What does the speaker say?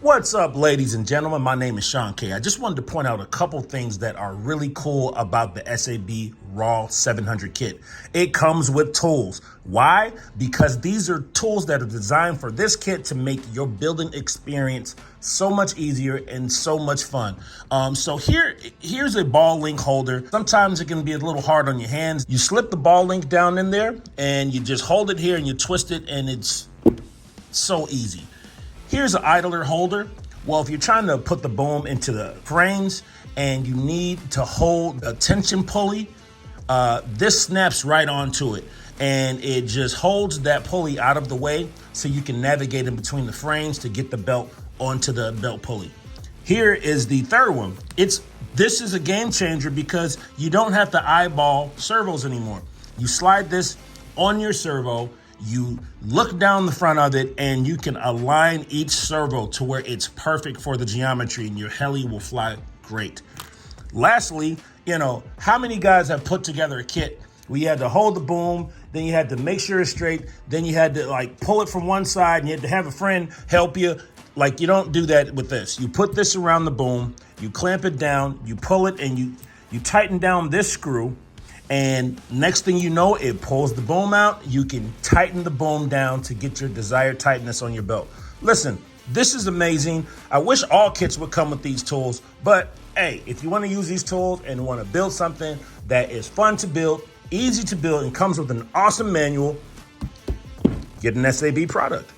What's up, ladies and gentlemen? My name is Sean K. I just wanted to point out a couple things that are really cool about the SAB RAW 700 kit. It comes with tools. Why? Because these are tools that are designed for this kit to make your building experience so much easier and so much fun. So here's a ball link holder. Sometimes it can be a little hard on your hands. You slip the ball link down in there and you just hold it here and you twist it, and it's so easy. Here's an idler holder. Well, if you're trying to put the boom into the frames and you need to hold a tension pulley, this snaps right onto it, and it just holds that pulley out of the way so you can navigate in between the frames to get the belt onto the belt pulley. Here is the third one. This is a game changer because you don't have to eyeball servos anymore. You slide this on your servo, you look down the front of it, and you can align each servo to where it's perfect for the geometry, and your heli will fly great. Lastly, how many guys have put together a kit where you had to hold the boom, then you had to make sure it's straight, then you had to pull it from one side, and you had to have a friend help you. You don't do that with this. You put this around the boom, you clamp it down, you pull it, and you tighten down this screw. And next thing you know, it pulls the boom out. You can tighten the boom down to get your desired tightness on your belt. Listen, this is amazing. I wish all kits would come with these tools, but hey, if you want to use these tools and want to build something that is fun to build, easy to build, and comes with an awesome manual, get an SAB product.